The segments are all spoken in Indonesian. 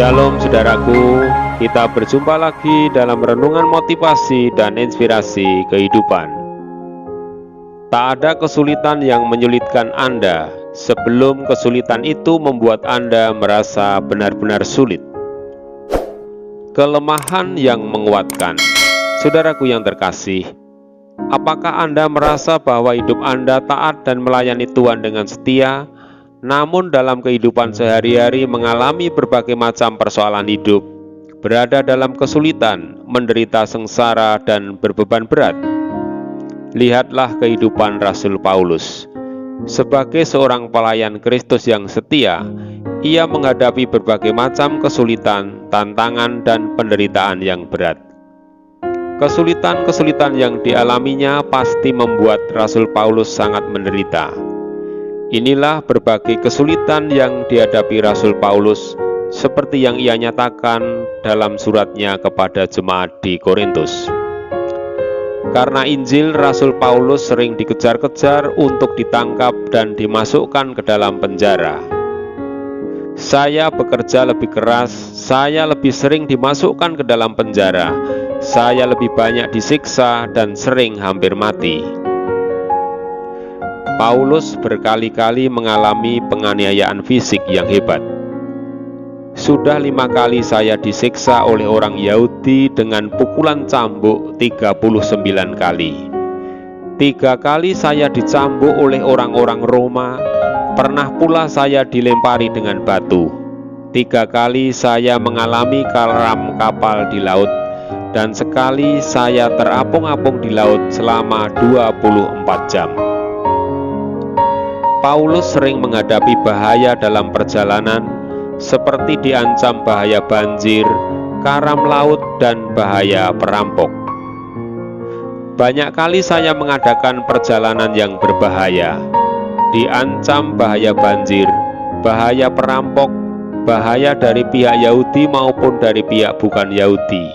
Shalom saudaraku, kita berjumpa lagi dalam renungan motivasi dan inspirasi kehidupan. Tak ada kesulitan yang menyulitkan Anda sebelum kesulitan itu membuat Anda merasa benar-benar sulit. Kelemahan yang menguatkan. Saudaraku yang terkasih, apakah Anda merasa bahwa hidup Anda taat dan melayani Tuhan dengan setia, namun dalam kehidupan sehari-hari mengalami berbagai macam persoalan hidup, berada dalam kesulitan, menderita sengsara dan berbeban berat? Lihatlah kehidupan Rasul Paulus. Sebagai seorang pelayan Kristus yang setia, ia menghadapi berbagai macam kesulitan, tantangan, dan penderitaan yang berat. Kesulitan-kesulitan yang dialaminya pasti membuat Rasul Paulus sangat menderita. Inilah berbagai kesulitan yang dihadapi Rasul Paulus, seperti yang ia nyatakan dalam suratnya kepada jemaat di Korintus. Karena Injil, Rasul Paulus sering dikejar-kejar untuk ditangkap dan dimasukkan ke dalam penjara. Saya bekerja lebih keras, saya lebih sering dimasukkan ke dalam penjara, saya lebih banyak disiksa dan sering hampir mati. Paulus berkali-kali mengalami penganiayaan fisik yang hebat. Sudah 5 kali saya disiksa oleh orang Yahudi dengan pukulan cambuk 39 kali. 3 kali saya dicambuk oleh orang-orang Roma. Pernah pula saya dilempari dengan batu. 3 kali saya mengalami karam kapal di laut. Dan sekali saya terapung-apung di laut selama 24 jam. Paulus sering menghadapi bahaya dalam perjalanan, seperti diancam bahaya banjir, karam laut, dan bahaya perampok. Banyak kali saya mengadakan perjalanan yang berbahaya, diancam bahaya banjir, bahaya perampok, bahaya dari pihak Yahudi maupun dari pihak bukan Yahudi,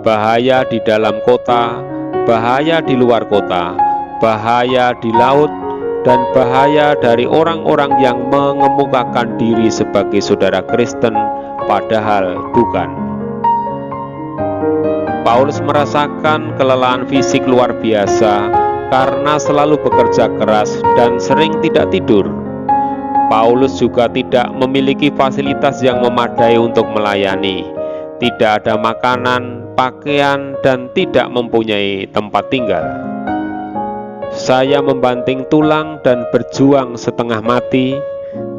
bahaya di dalam kota, bahaya di luar kota, bahaya di laut, dan bahaya dari orang-orang yang mengemukakan diri sebagai saudara Kristen padahal bukan. Paulus merasakan kelelahan fisik luar biasa karena selalu bekerja keras dan sering tidak tidur. Paulus juga tidak memiliki fasilitas yang memadai untuk melayani, tidak ada makanan, pakaian, dan tidak mempunyai tempat tinggal. Saya membanting tulang dan berjuang setengah mati,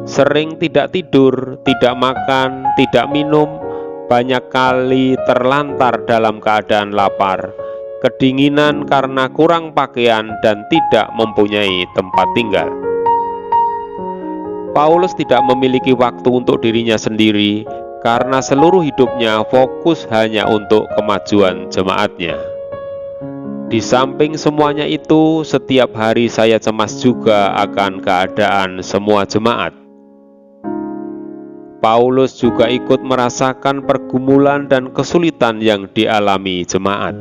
sering tidak tidur, tidak makan, tidak minum, banyak kali terlantar dalam keadaan lapar, kedinginan karena kurang pakaian, dan tidak mempunyai tempat tinggal. Paulus tidak memiliki waktu untuk dirinya sendiri karena seluruh hidupnya fokus hanya untuk kemajuan jemaatnya. Di samping semuanya itu, setiap hari saya cemas juga akan keadaan semua jemaat. Paulus juga ikut merasakan pergumulan dan kesulitan yang dialami jemaat.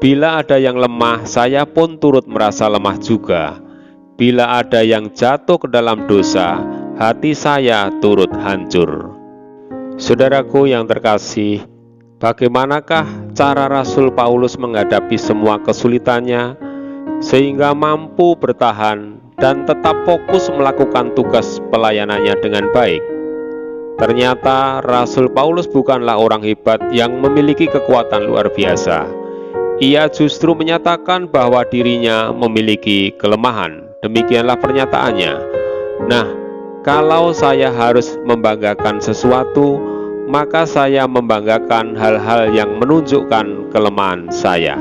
Bila ada yang lemah, saya pun turut merasa lemah juga. Bila ada yang jatuh ke dalam dosa, hati saya turut hancur. Saudaraku yang terkasih, bagaimanakah cara Rasul Paulus menghadapi semua kesulitannya sehingga mampu bertahan dan tetap fokus melakukan tugas pelayanannya dengan baik? Ternyata Rasul Paulus bukanlah orang hebat yang memiliki kekuatan luar biasa. Ia justru menyatakan bahwa dirinya memiliki kelemahan. Demikianlah pernyataannya. Nah, kalau saya harus membanggakan sesuatu, maka saya membanggakan hal-hal yang menunjukkan kelemahan saya.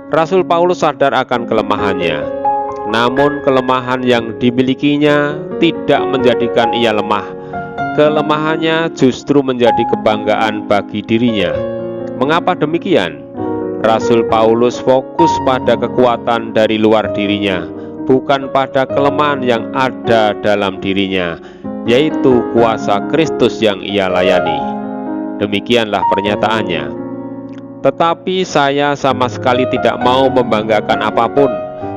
Rasul Paulus sadar akan kelemahannya, namun kelemahan yang dimilikinya tidak menjadikan ia lemah. Kelemahannya justru menjadi kebanggaan bagi dirinya. Mengapa demikian? Rasul Paulus fokus pada kekuatan dari luar dirinya, bukan pada kelemahan yang ada dalam dirinya, yaitu kuasa Kristus yang ia layani. Demikianlah pernyataannya. Tetapi saya sama sekali tidak mau membanggakan apapun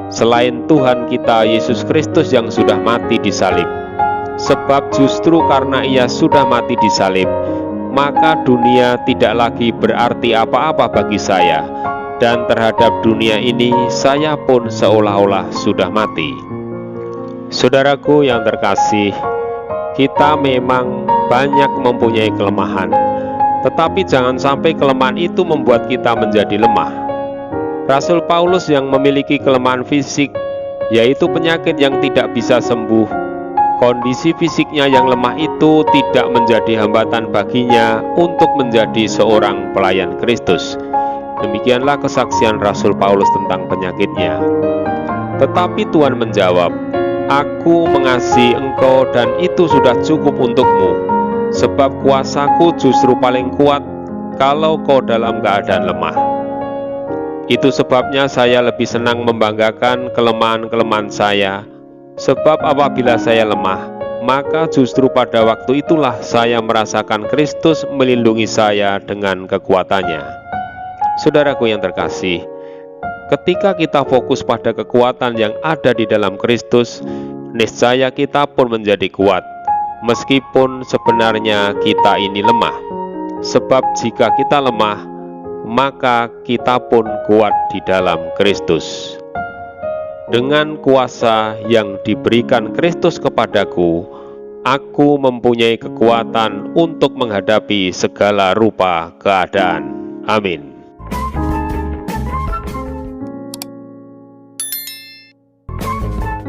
selain Tuhan kita Yesus Kristus yang sudah mati di salib. Sebab justru karena ia sudah mati di salib, maka dunia tidak lagi berarti apa-apa bagi saya, dan terhadap dunia ini saya pun seolah-olah sudah mati. Saudaraku yang terkasih, kita memang banyak mempunyai kelemahan, tetapi jangan sampai kelemahan itu membuat kita menjadi lemah. Rasul Paulus yang memiliki kelemahan fisik, yaitu penyakit yang tidak bisa sembuh, kondisi fisiknya yang lemah itu tidak menjadi hambatan baginya untuk menjadi seorang pelayan Kristus. Demikianlah kesaksian Rasul Paulus tentang penyakitnya. Tetapi Tuhan menjawab, "Aku mengasihi engkau dan itu sudah cukup untukmu, sebab kuasaku justru paling kuat kalau kau dalam keadaan lemah." Itu sebabnya saya lebih senang membanggakan kelemahan-kelemahan saya, sebab apabila saya lemah, maka justru pada waktu itulah saya merasakan Kristus melindungi saya dengan kekuatannya. Saudaraku yang terkasih, ketika kita fokus pada kekuatan yang ada di dalam Kristus, niscaya kita pun menjadi kuat, meskipun sebenarnya kita ini lemah. Sebab jika kita lemah, maka kita pun kuat di dalam Kristus. Dengan kuasa yang diberikan Kristus kepadaku, aku mempunyai kekuatan untuk menghadapi segala rupa keadaan. Amin.